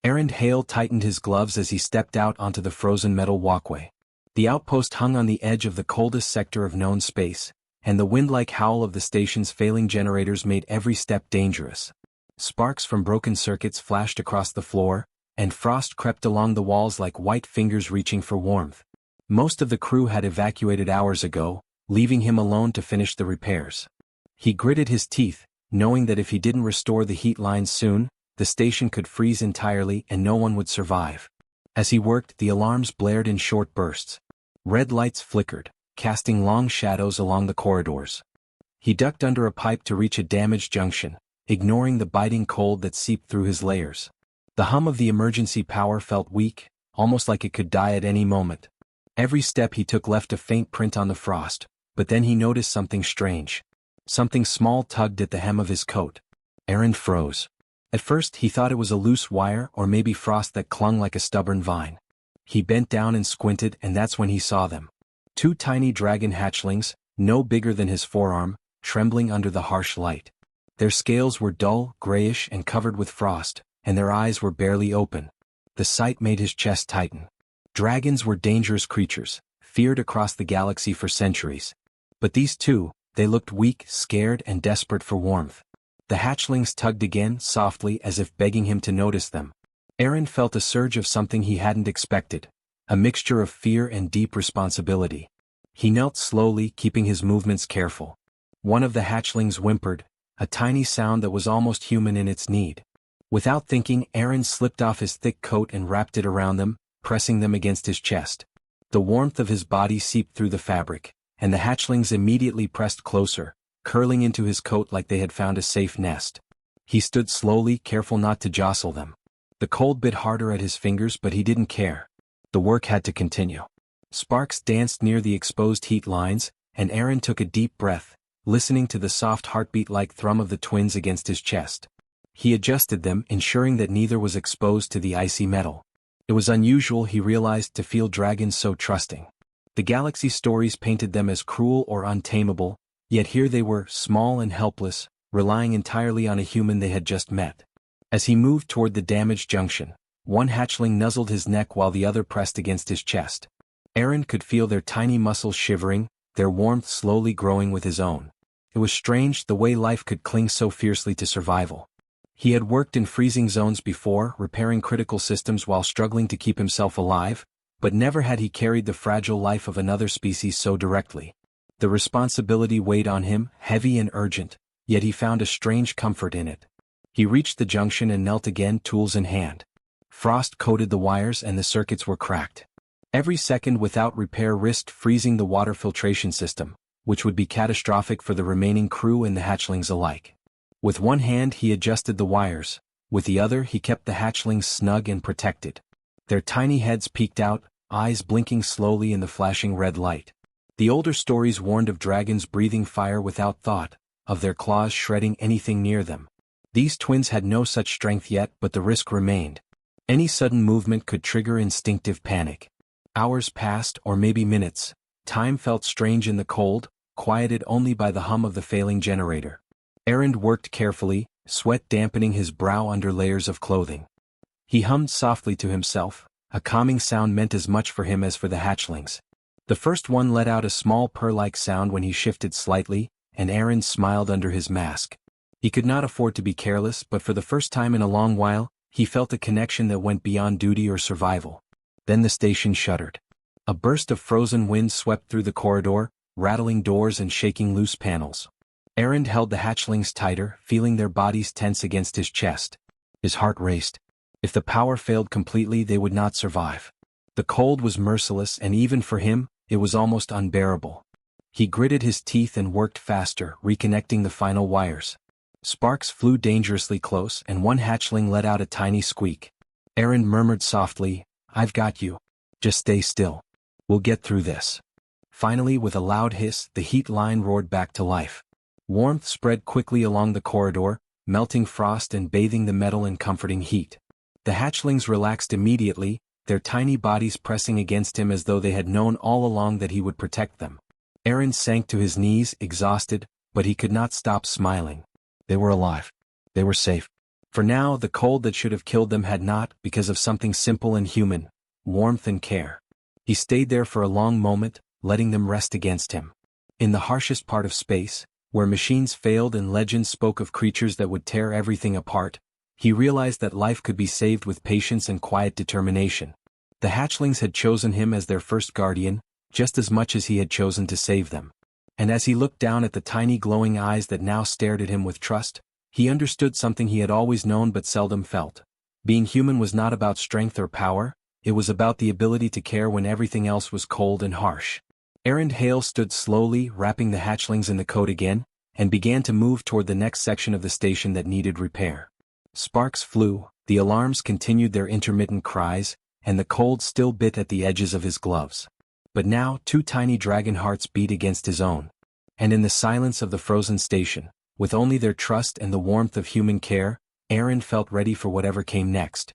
Aaron Hale tightened his gloves as he stepped out onto the frozen metal walkway. The outpost hung on the edge of the coldest sector of known space, and the wind-like howl of the station's failing generators made every step dangerous. Sparks from broken circuits flashed across the floor, and frost crept along the walls like white fingers reaching for warmth. Most of the crew had evacuated hours ago, leaving him alone to finish the repairs. He gritted his teeth, knowing that if he didn't restore the heat lines soon, the station could freeze entirely and no one would survive. As he worked, the alarms blared in short bursts. Red lights flickered, casting long shadows along the corridors. He ducked under a pipe to reach a damaged junction, ignoring the biting cold that seeped through his layers. The hum of the emergency power felt weak, almost like it could die at any moment. Every step he took left a faint print on the frost, but then he noticed something strange. Something small tugged at the hem of his coat. Aaron froze. At first he thought it was a loose wire or maybe frost that clung like a stubborn vine. He bent down and squinted, and that's when he saw them. Two tiny dragon hatchlings, no bigger than his forearm, trembling under the harsh light. Their scales were dull, grayish and covered with frost, and their eyes were barely open. The sight made his chest tighten. Dragons were dangerous creatures, feared across the galaxy for centuries. But these two, they looked weak, scared and desperate for warmth. The hatchlings tugged again, softly, as if begging him to notice them. Aaron felt a surge of something he hadn't expected, a mixture of fear and deep responsibility. He knelt slowly, keeping his movements careful. One of the hatchlings whimpered, a tiny sound that was almost human in its need. Without thinking, Aaron slipped off his thick coat and wrapped it around them, pressing them against his chest. The warmth of his body seeped through the fabric, and the hatchlings immediately pressed closer, curling into his coat like they had found a safe nest. He stood slowly, careful not to jostle them. The cold bit harder at his fingers, but he didn't care. The work had to continue. Sparks danced near the exposed heat lines, and Aaron took a deep breath, listening to the soft heartbeat-like thrum of the twins against his chest. He adjusted them, ensuring that neither was exposed to the icy metal. It was unusual, he realized, to feel dragons so trusting. The galaxy stories painted them as cruel or untamable, yet here they were, small and helpless, relying entirely on a human they had just met. As he moved toward the damaged junction, one hatchling nuzzled his neck while the other pressed against his chest. Aaron could feel their tiny muscles shivering, their warmth slowly growing with his own. It was strange the way life could cling so fiercely to survival. He had worked in freezing zones before, repairing critical systems while struggling to keep himself alive, but never had he carried the fragile life of another species so directly. The responsibility weighed on him, heavy and urgent, yet he found a strange comfort in it. He reached the junction and knelt again, tools in hand. Frost coated the wires and the circuits were cracked. Every second without repair risked freezing the water filtration system, which would be catastrophic for the remaining crew and the hatchlings alike. With one hand he adjusted the wires, with the other he kept the hatchlings snug and protected. Their tiny heads peeked out, eyes blinking slowly in the flashing red light. The older stories warned of dragons breathing fire without thought, of their claws shredding anything near them. These twins had no such strength yet, but the risk remained. Any sudden movement could trigger instinctive panic. Hours passed, or maybe minutes. Time felt strange in the cold, quieted only by the hum of the failing generator. Aaron worked carefully, sweat dampening his brow under layers of clothing. He hummed softly to himself, a calming sound meant as much for him as for the hatchlings. The first one let out a small purr-like sound when he shifted slightly, and Aaron smiled under his mask. He could not afford to be careless, but for the first time in a long while, he felt a connection that went beyond duty or survival. Then the station shuddered. A burst of frozen wind swept through the corridor, rattling doors and shaking loose panels. Aaron held the hatchlings tighter, feeling their bodies tense against his chest. His heart raced. If the power failed completely, they would not survive. The cold was merciless, and even for him, it was almost unbearable. He gritted his teeth and worked faster, reconnecting the final wires. Sparks flew dangerously close, and one hatchling let out a tiny squeak. Aaron murmured softly, "I've got you. Just stay still. We'll get through this." Finally, with a loud hiss, the heat line roared back to life. Warmth spread quickly along the corridor, melting frost and bathing the metal in comforting heat. The hatchlings relaxed immediately, their tiny bodies pressing against him as though they had known all along that he would protect them. Aaron sank to his knees, exhausted, but he could not stop smiling. They were alive. They were safe. For now, the cold that should have killed them had not, because of something simple and human: warmth and care. He stayed there for a long moment, letting them rest against him. In the harshest part of space, where machines failed and legends spoke of creatures that would tear everything apart, he realized that life could be saved with patience and quiet determination. The hatchlings had chosen him as their first guardian, just as much as he had chosen to save them. And as he looked down at the tiny glowing eyes that now stared at him with trust, he understood something he had always known but seldom felt. Being human was not about strength or power, it was about the ability to care when everything else was cold and harsh. Errand Hale stood slowly, wrapping the hatchlings in the coat again, and began to move toward the next section of the station that needed repair. Sparks flew, the alarms continued their intermittent cries, and the cold still bit at the edges of his gloves. But now 2 tiny dragon hearts beat against his own. And in the silence of the frozen station, with only their trust and the warmth of human care, Aaron felt ready for whatever came next.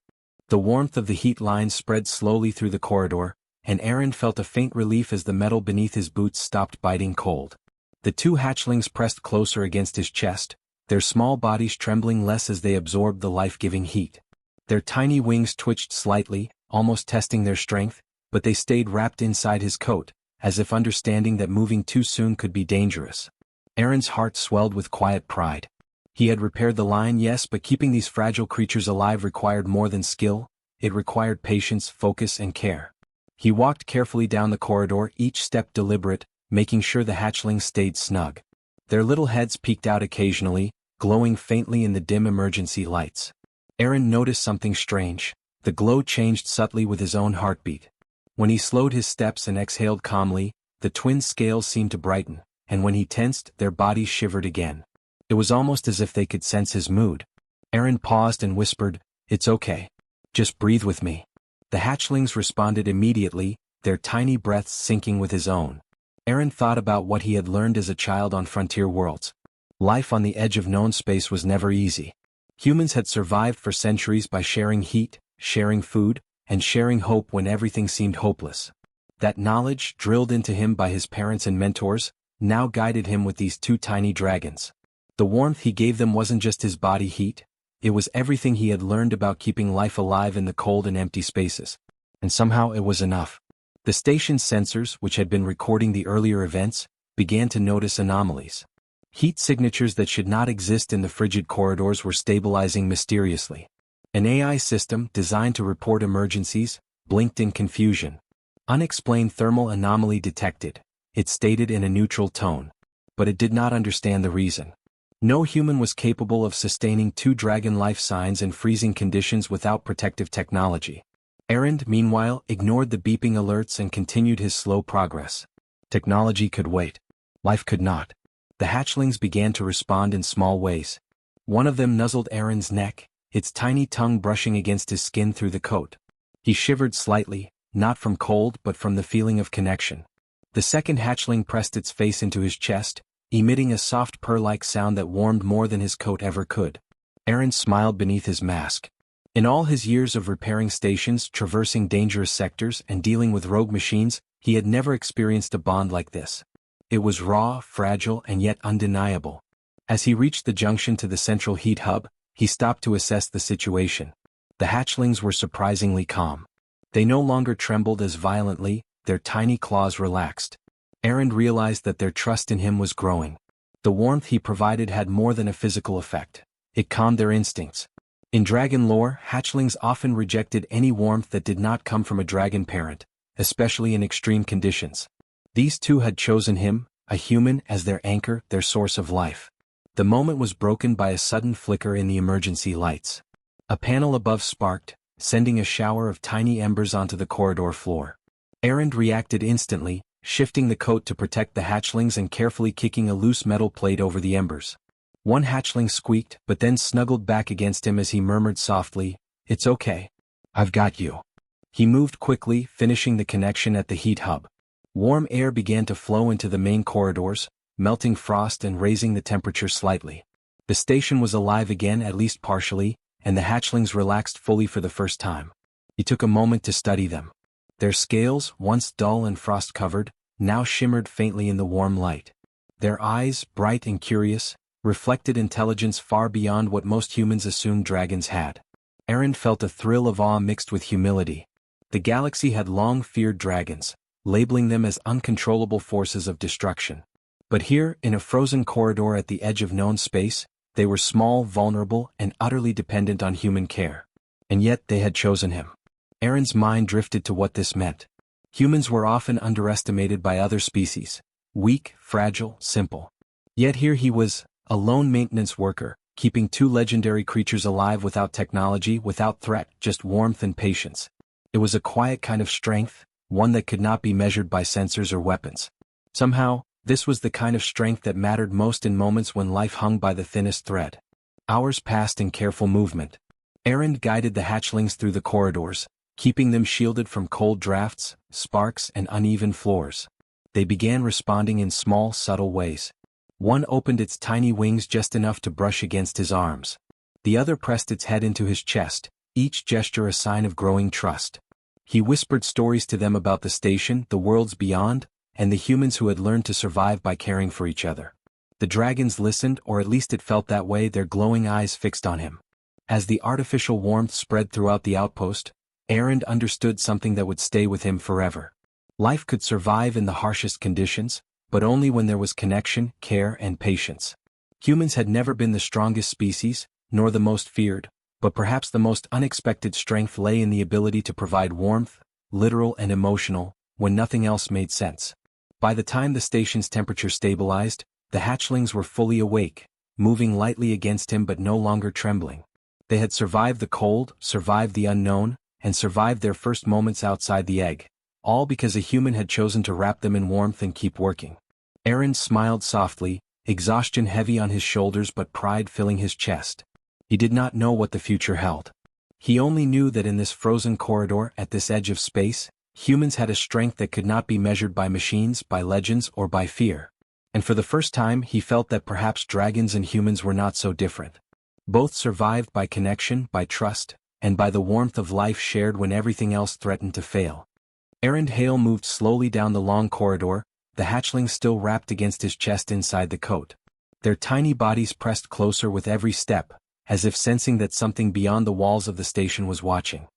The warmth of the heat lines spread slowly through the corridor, and Aaron felt a faint relief as the metal beneath his boots stopped biting cold. The 2 hatchlings pressed closer against his chest, their small bodies trembling less as they absorbed the life-giving heat. Their tiny wings twitched slightly, almost testing their strength, but they stayed wrapped inside his coat, as if understanding that moving too soon could be dangerous. Aaron's heart swelled with quiet pride. He had repaired the line, yes, but keeping these fragile creatures alive required more than skill, it required patience, focus, and care. He walked carefully down the corridor, each step deliberate, making sure the hatchlings stayed snug. Their little heads peeked out occasionally, glowing faintly in the dim emergency lights. Aaron noticed something strange. The glow changed subtly with his own heartbeat. When he slowed his steps and exhaled calmly, the twin scales seemed to brighten, and when he tensed, their bodies shivered again. It was almost as if they could sense his mood. Aaron paused and whispered, "It's okay. Just breathe with me." The hatchlings responded immediately, their tiny breaths syncing with his own. Aaron thought about what he had learned as a child on frontier worlds. Life on the edge of known space was never easy. Humans had survived for centuries by sharing heat, sharing food, and sharing hope when everything seemed hopeless. That knowledge, drilled into him by his parents and mentors, now guided him with these 2 tiny dragons. The warmth he gave them wasn't just his body heat, it was everything he had learned about keeping life alive in the cold and empty spaces. And somehow it was enough. The station's sensors, which had been recording the earlier events, began to notice anomalies. Heat signatures that should not exist in the frigid corridors were stabilizing mysteriously. An AI system, designed to report emergencies, blinked in confusion. Unexplained thermal anomaly detected, it stated in a neutral tone. But it did not understand the reason. No human was capable of sustaining 2 dragon life signs in freezing conditions without protective technology. Aaron, meanwhile, ignored the beeping alerts and continued his slow progress. Technology could wait. Life could not. The hatchlings began to respond in small ways. One of them nuzzled Aaron's neck, its tiny tongue brushing against his skin through the coat. He shivered slightly, not from cold but from the feeling of connection. The second hatchling pressed its face into his chest, emitting a soft purr-like sound that warmed more than his coat ever could. Aaron smiled beneath his mask. In all his years of repairing stations, traversing dangerous sectors, and dealing with rogue machines, he had never experienced a bond like this. It was raw, fragile, and yet undeniable. As he reached the junction to the central heat hub, he stopped to assess the situation. The hatchlings were surprisingly calm. They no longer trembled as violently, their tiny claws relaxed. Aaron realized that their trust in him was growing. The warmth he provided had more than a physical effect. It calmed their instincts. In dragon lore, hatchlings often rejected any warmth that did not come from a dragon parent, especially in extreme conditions. These 2 had chosen him, a human, as their anchor, their source of life. The moment was broken by a sudden flicker in the emergency lights. A panel above sparked, sending a shower of tiny embers onto the corridor floor. Aaron reacted instantly, shifting the coat to protect the hatchlings and carefully kicking a loose metal plate over the embers. One hatchling squeaked but then snuggled back against him as he murmured softly, "It's okay. I've got you." He moved quickly, finishing the connection at the heat hub. Warm air began to flow into the main corridors, melting frost and raising the temperature slightly. The station was alive again, at least partially, and the hatchlings relaxed fully for the first time. He took a moment to study them. Their scales, once dull and frost-covered, now shimmered faintly in the warm light. Their eyes, bright and curious, reflected intelligence far beyond what most humans assumed dragons had. Aaron felt a thrill of awe mixed with humility. The galaxy had long feared dragons, labeling them as uncontrollable forces of destruction. But here, in a frozen corridor at the edge of known space, they were small, vulnerable, and utterly dependent on human care. And yet they had chosen him. Aaron's mind drifted to what this meant. Humans were often underestimated by other species. Weak, fragile, simple. Yet here he was, a lone maintenance worker, keeping two legendary creatures alive without technology, without threat, just warmth and patience. It was a quiet kind of strength, one that could not be measured by sensors or weapons. Somehow, this was the kind of strength that mattered most in moments when life hung by the thinnest thread. Hours passed in careful movement. Aaron guided the hatchlings through the corridors, keeping them shielded from cold drafts, sparks, and uneven floors. They began responding in small, subtle ways. One opened its tiny wings just enough to brush against his arms. The other pressed its head into his chest, each gesture a sign of growing trust. He whispered stories to them about the station, the worlds beyond, and the humans who had learned to survive by caring for each other. The dragons listened, or at least it felt that way, their glowing eyes fixed on him. As the artificial warmth spread throughout the outpost, Aaron understood something that would stay with him forever. Life could survive in the harshest conditions, but only when there was connection, care, and patience. Humans had never been the strongest species, nor the most feared, but perhaps the most unexpected strength lay in the ability to provide warmth, literal and emotional, when nothing else made sense. By the time the station's temperature stabilized, the hatchlings were fully awake, moving lightly against him but no longer trembling. They had survived the cold, survived the unknown, and survived their first moments outside the egg, all because a human had chosen to wrap them in warmth and keep working. Aaron smiled softly, exhaustion heavy on his shoulders but pride filling his chest. He did not know what the future held. He only knew that in this frozen corridor at this edge of space, humans had a strength that could not be measured by machines, by legends, or by fear. And for the first time he felt that perhaps dragons and humans were not so different. Both survived by connection, by trust, and by the warmth of life shared when everything else threatened to fail. Aaron Hale moved slowly down the long corridor, the hatchlings still wrapped against his chest inside the coat. Their tiny bodies pressed closer with every step, as if sensing that something beyond the walls of the station was watching.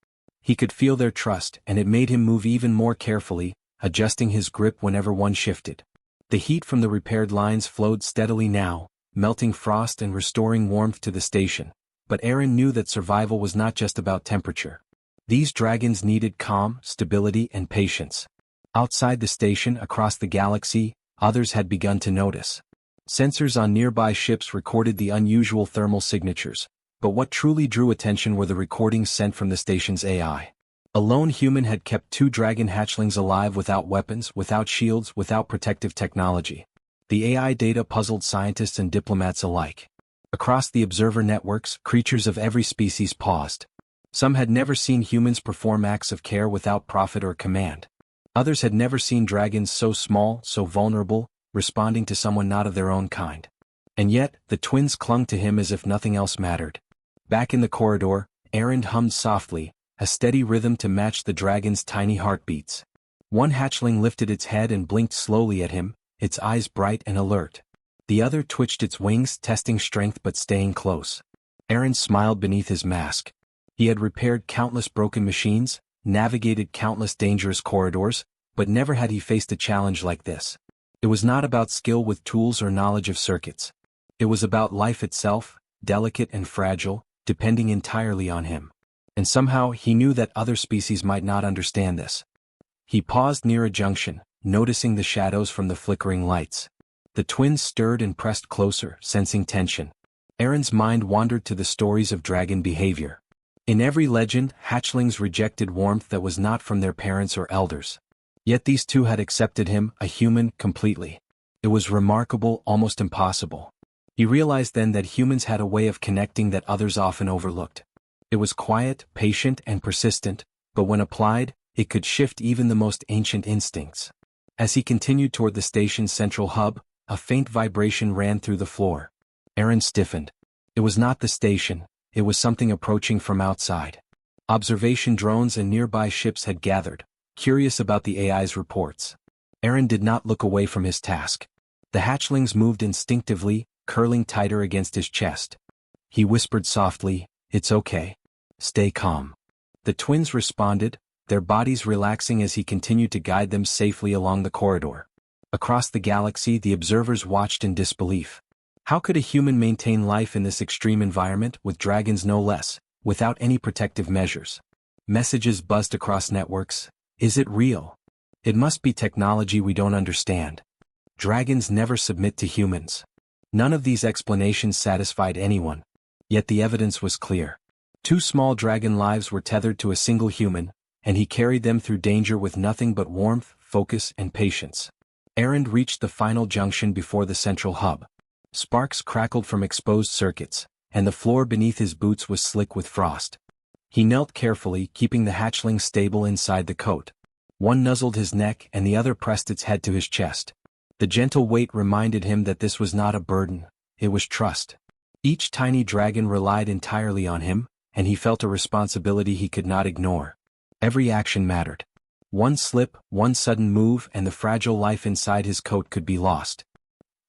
He could feel their trust, and it made him move even more carefully, adjusting his grip whenever one shifted. The heat from the repaired lines flowed steadily now, melting frost and restoring warmth to the station, but Aaron knew that survival was not just about temperature. These dragons needed calm, stability, and patience. Outside the station, across the galaxy, others had begun to notice. Sensors on nearby ships recorded the unusual thermal signatures, but what truly drew attention were the recordings sent from the station's AI. A lone human had kept two dragon hatchlings alive without weapons, without shields, without protective technology. The AI data puzzled scientists and diplomats alike. Across the observer networks, creatures of every species paused. Some had never seen humans perform acts of care without profit or command. Others had never seen dragons so small, so vulnerable, responding to someone not of their own kind. And yet, the twins clung to him as if nothing else mattered. Back in the corridor, Aaron hummed softly, a steady rhythm to match the dragon's tiny heartbeats. One hatchling lifted its head and blinked slowly at him, its eyes bright and alert. The other twitched its wings, testing strength but staying close. Aaron smiled beneath his mask. He had repaired countless broken machines, navigated countless dangerous corridors, but never had he faced a challenge like this. It was not about skill with tools or knowledge of circuits. It was about life itself, delicate and fragile, depending entirely on him. And somehow he knew that other species might not understand this. He paused near a junction, noticing the shadows from the flickering lights. The twins stirred and pressed closer, sensing tension. Aaron's mind wandered to the stories of dragon behavior. In every legend, hatchlings rejected warmth that was not from their parents or elders. Yet these two had accepted him, a human, completely. It was remarkable, almost impossible. He realized then that humans had a way of connecting that others often overlooked. It was quiet, patient, and persistent, but when applied, it could shift even the most ancient instincts. As he continued toward the station's central hub, a faint vibration ran through the floor. Aaron stiffened. It was not the station, it was something approaching from outside. Observation drones and nearby ships had gathered, curious about the AI's reports. Aaron did not look away from his task. The hatchlings moved instinctively, curling tighter against his chest. He whispered softly, "It's okay. Stay calm." The twins responded, their bodies relaxing as he continued to guide them safely along the corridor. Across the galaxy, the observers watched in disbelief. How could a human maintain life in this extreme environment, with dragons no less, without any protective measures? Messages buzzed across networks. Is it real? It must be technology we don't understand. Dragons never submit to humans. None of these explanations satisfied anyone. Yet the evidence was clear. 2 small dragon lives were tethered to a single human, and he carried them through danger with nothing but warmth, focus, and patience. Erend reached the final junction before the central hub. Sparks crackled from exposed circuits, and the floor beneath his boots was slick with frost. He knelt carefully, keeping the hatchling stable inside the coat. One nuzzled his neck and the other pressed its head to his chest. The gentle weight reminded him that this was not a burden, it was trust. Each tiny dragon relied entirely on him, and he felt a responsibility he could not ignore. Every action mattered. One slip, one sudden move, and the fragile life inside his coat could be lost.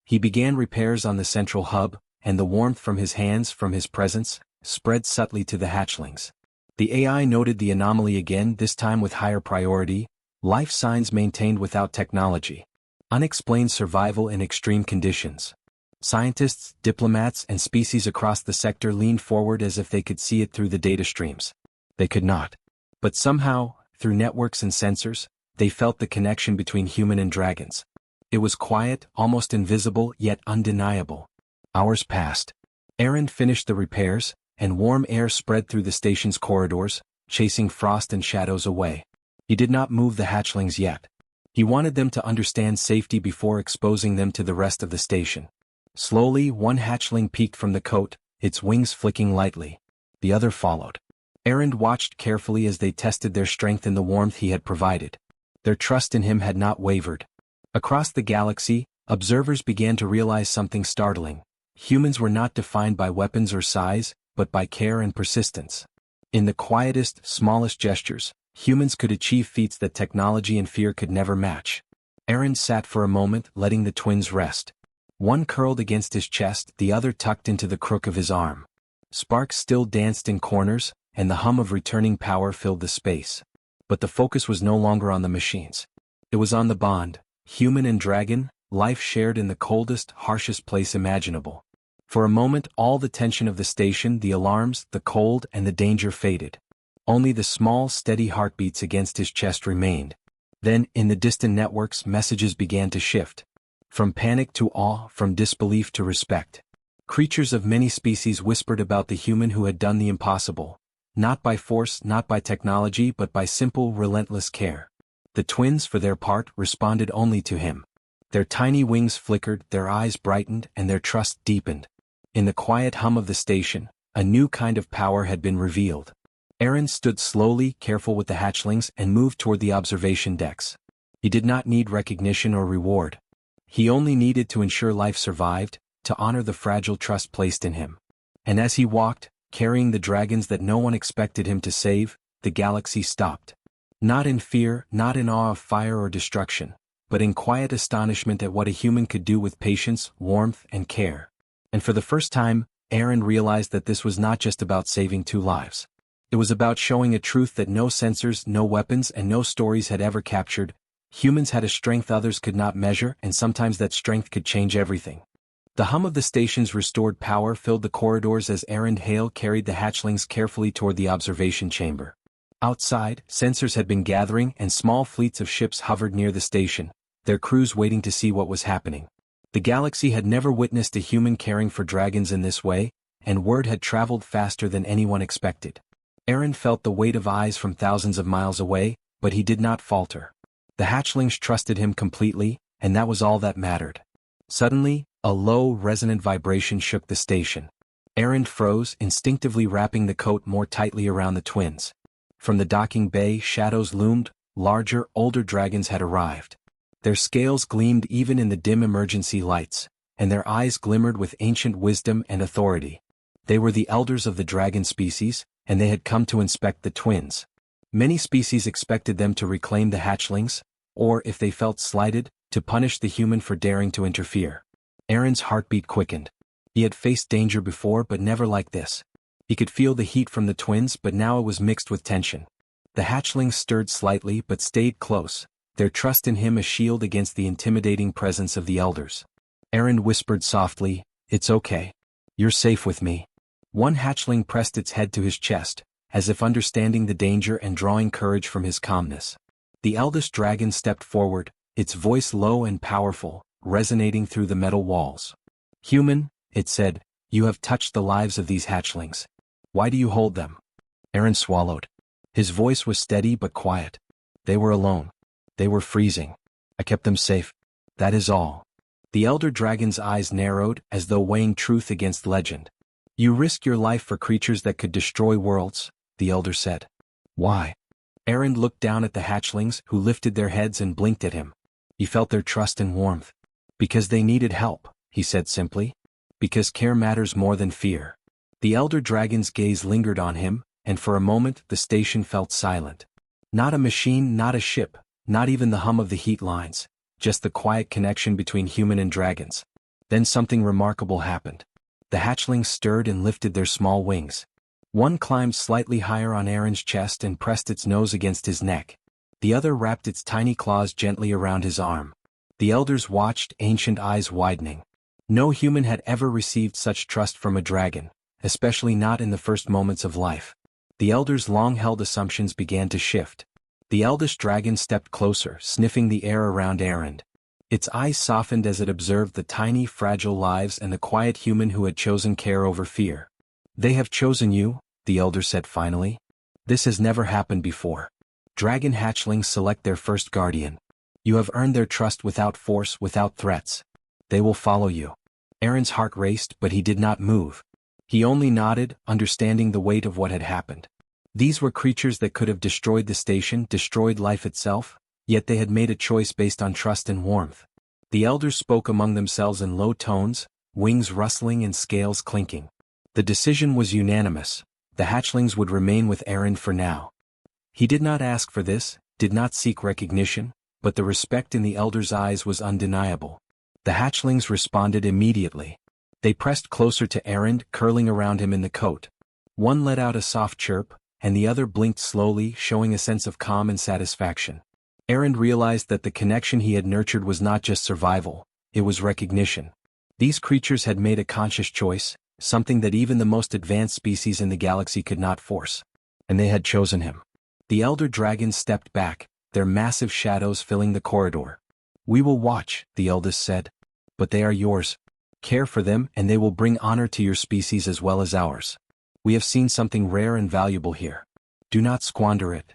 He began repairs on the central hub, and the warmth from his hands, from his presence, spread subtly to the hatchlings. The AI noted the anomaly again, this time with higher priority: life signs maintained without technology. Unexplained survival in extreme conditions. Scientists, diplomats, and species across the sector leaned forward as if they could see it through the data streams. They could not. But somehow, through networks and sensors, they felt the connection between human and dragons. It was quiet, almost invisible, yet undeniable. Hours passed. Erend finished the repairs, and warm air spread through the station's corridors, chasing frost and shadows away. He did not move the hatchlings yet. He wanted them to understand safety before exposing them to the rest of the station. Slowly, one hatchling peeked from the coat, its wings flicking lightly. The other followed. Erend watched carefully as they tested their strength in the warmth he had provided. Their trust in him had not wavered. Across the galaxy, observers began to realize something startling. Humans were not defined by weapons or size, but by care and persistence. In the quietest, smallest gestures, humans could achieve feats that technology and fear could never match. Erend sat for a moment, letting the twins rest. One curled against his chest, the other tucked into the crook of his arm. Sparks still danced in corners, and the hum of returning power filled the space. But the focus was no longer on the machines. It was on the bond, human and dragon, life shared in the coldest, harshest place imaginable. For a moment, all the tension of the station, the alarms, the cold, and the danger faded. Only the small, steady heartbeats against his chest remained. Then, in the distant networks, messages began to shift. From panic to awe, from disbelief to respect. Creatures of many species whispered about the human who had done the impossible. Not by force, not by technology, but by simple, relentless care. The twins, for their part, responded only to him. Their tiny wings flickered, their eyes brightened, and their trust deepened. In the quiet hum of the station, a new kind of power had been revealed. Erend stood slowly, careful with the hatchlings, and moved toward the observation decks. He did not need recognition or reward. He only needed to ensure life survived, to honor the fragile trust placed in him. And as he walked, carrying the dragons that no one expected him to save, the galaxy stopped. Not in fear, not in awe of fire or destruction, but in quiet astonishment at what a human could do with patience, warmth, and care. And for the first time, Erend realized that this was not just about saving 2 lives. It was about showing a truth that no sensors, no weapons, and no stories had ever captured. Humans had a strength others could not measure, and sometimes that strength could change everything. The hum of the station's restored power filled the corridors as Erend Hale carried the hatchlings carefully toward the observation chamber. Outside, sensors had been gathering and small fleets of ships hovered near the station, their crews waiting to see what was happening. The galaxy had never witnessed a human caring for dragons in this way, and word had traveled faster than anyone expected. Erend felt the weight of eyes from thousands of miles away, but he did not falter. The hatchlings trusted him completely, and that was all that mattered. Suddenly, a low, resonant vibration shook the station. Erend froze, instinctively wrapping the coat more tightly around the twins. From the docking bay, shadows loomed. Larger, older dragons had arrived. Their scales gleamed even in the dim emergency lights, and their eyes glimmered with ancient wisdom and authority. They were the elders of the dragon species, and they had come to inspect the twins. Many species expected them to reclaim the hatchlings, or, if they felt slighted, to punish the human for daring to interfere. Erend's heartbeat quickened. He had faced danger before but never like this. He could feel the heat from the twins but now it was mixed with tension. The hatchlings stirred slightly but stayed close, their trust in him a shield against the intimidating presence of the elders. Aaron whispered softly, "It's okay. You're safe with me." One hatchling pressed its head to his chest, as if understanding the danger and drawing courage from his calmness. The eldest dragon stepped forward, its voice low and powerful, resonating through the metal walls. "Human," it said, "you have touched the lives of these hatchlings. Why do you hold them?" Aaron swallowed. His voice was steady but quiet. "They were alone. They were freezing. I kept them safe. That is all." The elder dragon's eyes narrowed as though weighing truth against legend. "You risk your life for creatures that could destroy worlds," the elder said. "Why?" Aaron looked down at the hatchlings who lifted their heads and blinked at him. He felt their trust and warmth. "Because they needed help," he said simply. "Because care matters more than fear." The elder dragon's gaze lingered on him, and for a moment the station felt silent. Not a machine, not a ship, not even the hum of the heat lines, just the quiet connection between human and dragons. Then something remarkable happened. The hatchlings stirred and lifted their small wings. One climbed slightly higher on Aaron's chest and pressed its nose against his neck. The other wrapped its tiny claws gently around his arm. The elders watched, ancient eyes widening. No human had ever received such trust from a dragon, especially not in the first moments of life. The elders' long-held assumptions began to shift. The eldest dragon stepped closer, sniffing the air around Aaron. Its eyes softened as it observed the tiny, fragile lives and the quiet human who had chosen care over fear. "They have chosen you," the elder said finally. "This has never happened before. Dragon hatchlings select their first guardian. You have earned their trust without force, without threats. They will follow you." Aaron's heart raced, but he did not move. He only nodded, understanding the weight of what had happened. These were creatures that could have destroyed the station, destroyed life itself, yet they had made a choice based on trust and warmth. The elders spoke among themselves in low tones, wings rustling and scales clinking. The decision was unanimous. The hatchlings would remain with Aaron for now. He did not ask for this, did not seek recognition, but the respect in the elders' eyes was undeniable. The hatchlings responded immediately. They pressed closer to Aaron, curling around him in the coat. One let out a soft chirp, and the other blinked slowly, showing a sense of calm and satisfaction. Aaron realized that the connection he had nurtured was not just survival, it was recognition. These creatures had made a conscious choice, something that even the most advanced species in the galaxy could not force. And they had chosen him. The elder dragons stepped back, their massive shadows filling the corridor. "We will watch," the eldest said. "But they are yours. Care for them and they will bring honor to your species as well as ours. We have seen something rare and valuable here. Do not squander it."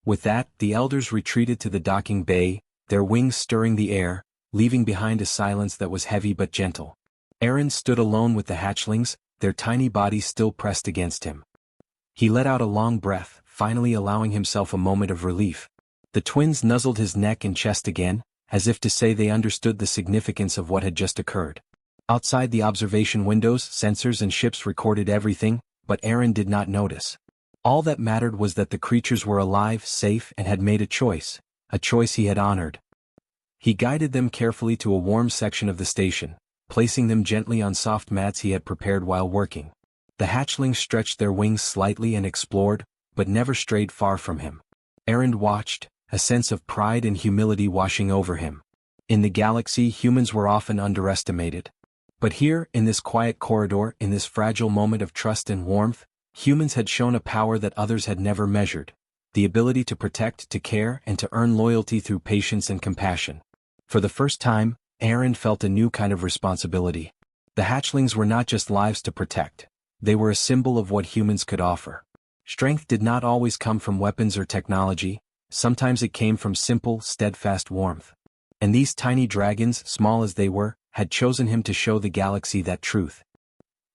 With that, the elders retreated to the docking bay, their wings stirring the air, leaving behind a silence that was heavy but gentle. Aaron stood alone with the hatchlings, their tiny bodies still pressed against him. He let out a long breath, finally allowing himself a moment of relief. The twins nuzzled his neck and chest again, as if to say they understood the significance of what had just occurred. Outside the observation windows, sensors and ships recorded everything, but Aaron did not notice. All that mattered was that the creatures were alive, safe, and had made a choice he had honored. He guided them carefully to a warm section of the station, placing them gently on soft mats he had prepared while working. The hatchlings stretched their wings slightly and explored, but never strayed far from him. Aaron watched, a sense of pride and humility washing over him. In the galaxy, humans were often underestimated. But here, in this quiet corridor, in this fragile moment of trust and warmth, humans had shown a power that others had never measured. The ability to protect, to care, and to earn loyalty through patience and compassion. For the first time, Aaron felt a new kind of responsibility. The hatchlings were not just lives to protect. They were a symbol of what humans could offer. Strength did not always come from weapons or technology, sometimes it came from simple, steadfast warmth. And these tiny dragons, small as they were, had chosen him to show the galaxy that truth.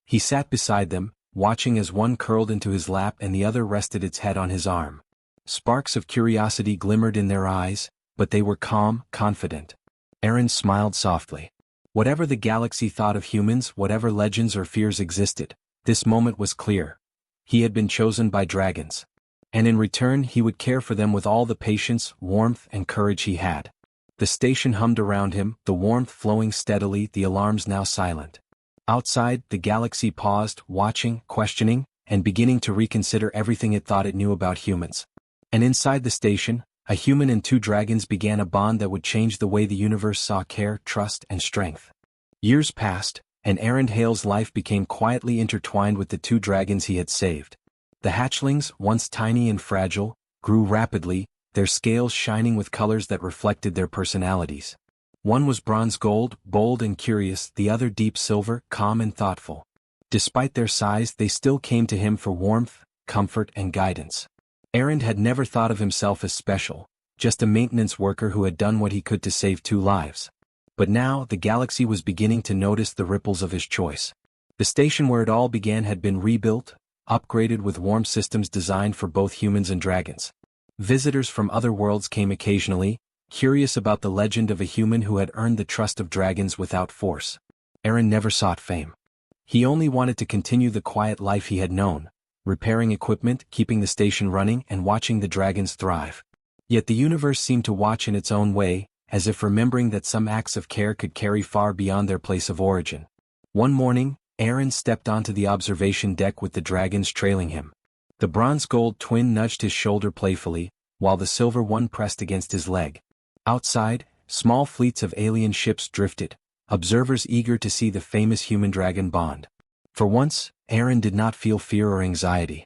He sat beside them, watching as one curled into his lap and the other rested its head on his arm. Sparks of curiosity glimmered in their eyes, but they were calm, confident. Aaron smiled softly. Whatever the galaxy thought of humans, whatever legends or fears existed, this moment was clear. He had been chosen by dragons. And in return he would care for them with all the patience, warmth, and courage he had. The station hummed around him, the warmth flowing steadily, the alarms now silent. Outside, the galaxy paused, watching, questioning, and beginning to reconsider everything it thought it knew about humans. And inside the station, a human and two dragons began a bond that would change the way the universe saw care, trust, and strength. Years passed, and Aaron Hale's life became quietly intertwined with the two dragons he had saved. The hatchlings, once tiny and fragile, grew rapidly, their scales shining with colors that reflected their personalities. One was bronze gold, bold and curious, the other deep silver, calm and thoughtful. Despite their size, they still came to him for warmth, comfort, and guidance. Aaron had never thought of himself as special, just a maintenance worker who had done what he could to save two lives. But now, the galaxy was beginning to notice the ripples of his choice. The station where it all began had been rebuilt, upgraded with warm systems designed for both humans and dragons. Visitors from other worlds came occasionally, curious about the legend of a human who had earned the trust of dragons without force. Aaron never sought fame. He only wanted to continue the quiet life he had known, repairing equipment, keeping the station running, and watching the dragons thrive. Yet the universe seemed to watch in its own way, as if remembering that some acts of care could carry far beyond their place of origin. One morning, Aaron stepped onto the observation deck with the dragons trailing him. The bronze-gold twin nudged his shoulder playfully, while the silver one pressed against his leg. Outside, small fleets of alien ships drifted, observers eager to see the famous human-dragon bond. For once, Aaron did not feel fear or anxiety.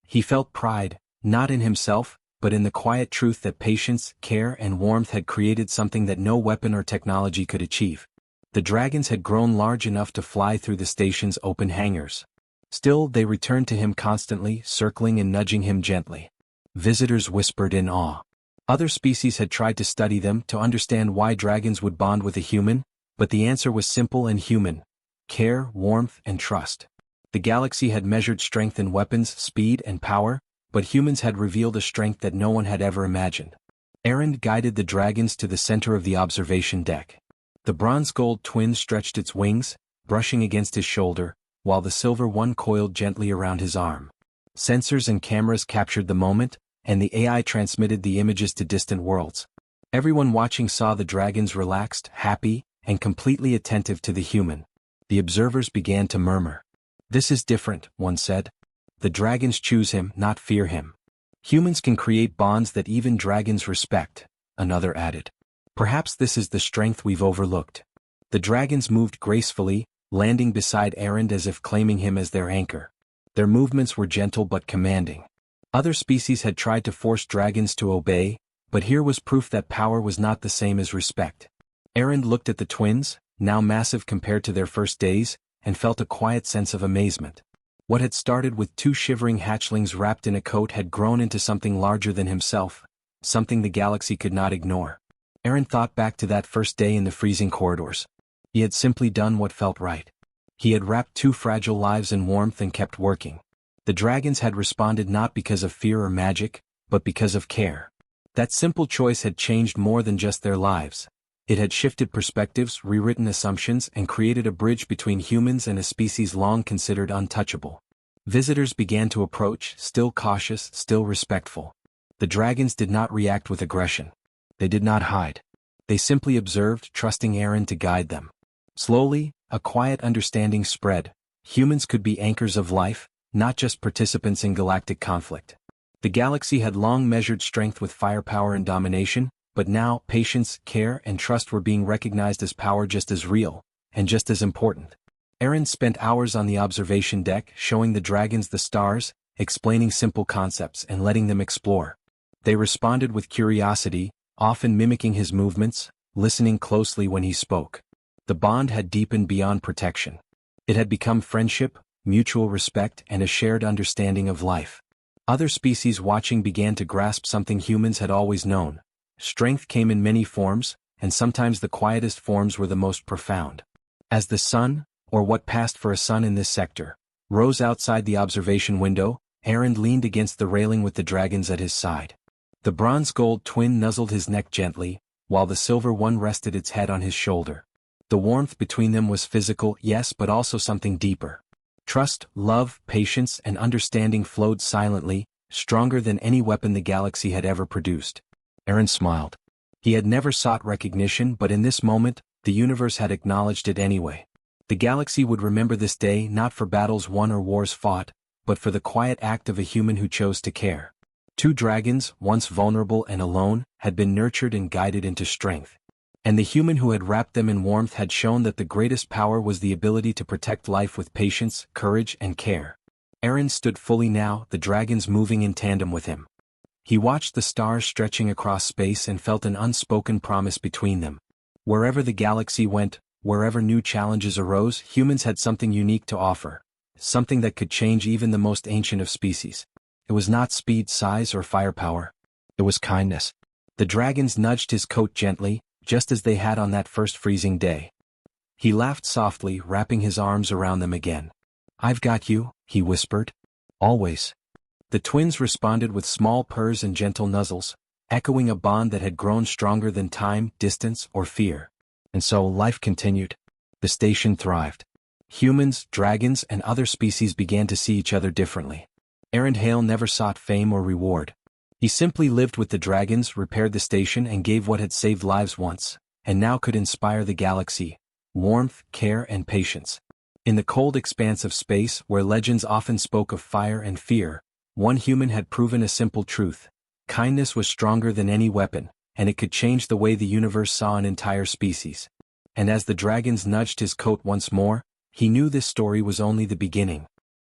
He felt pride, not in himself, but in the quiet truth that patience, care, and warmth had created something that no weapon or technology could achieve. The dragons had grown large enough to fly through the station's open hangars. Still, they returned to him constantly, circling and nudging him gently. Visitors whispered in awe. Other species had tried to study them to understand why dragons would bond with a human, but the answer was simple and human: care, warmth, and trust. The galaxy had measured strength in weapons, speed, and power, but humans had revealed a strength that no one had ever imagined. Aaron guided the dragons to the center of the observation deck. The bronze-gold twin stretched its wings, brushing against his shoulder, while the silver one coiled gently around his arm. Sensors and cameras captured the moment, and the AI transmitted the images to distant worlds. Everyone watching saw the dragons relaxed, happy, and completely attentive to the human. The observers began to murmur. "This is different," one said. "The dragons choose him, not fear him." "Humans can create bonds that even dragons respect," another added. "Perhaps this is the strength we've overlooked." The dragons moved gracefully, landing beside Aaron as if claiming him as their anchor. Their movements were gentle but commanding. Other species had tried to force dragons to obey, but here was proof that power was not the same as respect. Aaron looked at the twins, now massive compared to their first days, and felt a quiet sense of amazement. What had started with two shivering hatchlings wrapped in a coat had grown into something larger than himself, something the galaxy could not ignore. Aaron thought back to that first day in the freezing corridors. He had simply done what felt right. He had wrapped two fragile lives in warmth and kept working. The dragons had responded not because of fear or magic, but because of care. That simple choice had changed more than just their lives. It had shifted perspectives, rewritten assumptions, and created a bridge between humans and a species long considered untouchable. Visitors began to approach, still cautious, still respectful. The dragons did not react with aggression. They did not hide. They simply observed, trusting Aaron to guide them. Slowly, a quiet understanding spread. Humans could be anchors of life, not just participants in galactic conflict. The galaxy had long measured strength with firepower and domination, but now patience, care, and trust were being recognized as power just as real, and just as important. Aaron spent hours on the observation deck, showing the dragons the stars, explaining simple concepts and letting them explore. They responded with curiosity, often mimicking his movements, listening closely when he spoke. The bond had deepened beyond protection. It had become friendship, mutual respect, and a shared understanding of life. Other species watching began to grasp something humans had always known. Strength came in many forms, and sometimes the quietest forms were the most profound. As the sun, or what passed for a sun in this sector, rose outside the observation window, Aaron leaned against the railing with the dragons at his side. The bronze-gold twin nuzzled his neck gently, while the silver one rested its head on his shoulder. The warmth between them was physical, yes, but also something deeper. Trust, love, patience, and understanding flowed silently, stronger than any weapon the galaxy had ever produced. Aaron smiled. He had never sought recognition, but in this moment, the universe had acknowledged it anyway. The galaxy would remember this day not for battles won or wars fought, but for the quiet act of a human who chose to care. Two dragons, once vulnerable and alone, had been nurtured and guided into strength. And the human who had wrapped them in warmth had shown that the greatest power was the ability to protect life with patience, courage, and care. Aaron stood fully now, the dragons moving in tandem with him. He watched the stars stretching across space and felt an unspoken promise between them. Wherever the galaxy went, wherever new challenges arose, humans had something unique to offer. Something that could change even the most ancient of species. It was not speed, size, or firepower. It was kindness. The dragons nudged his coat gently, just as they had on that first freezing day. He laughed softly, wrapping his arms around them again. "I've got you," he whispered. "Always." The twins responded with small purrs and gentle nuzzles, echoing a bond that had grown stronger than time, distance, or fear. And so life continued. The station thrived. Humans, dragons, and other species began to see each other differently. Aaron Hale never sought fame or reward. He simply lived with the dragons, repaired the station, and gave what had saved lives once, and now could inspire the galaxy: warmth, care, and patience. In the cold expanse of space, where legends often spoke of fire and fear, one human had proven a simple truth: kindness was stronger than any weapon, and it could change the way the universe saw an entire species. And as the dragons nudged his coat once more, he knew this story was only the beginning.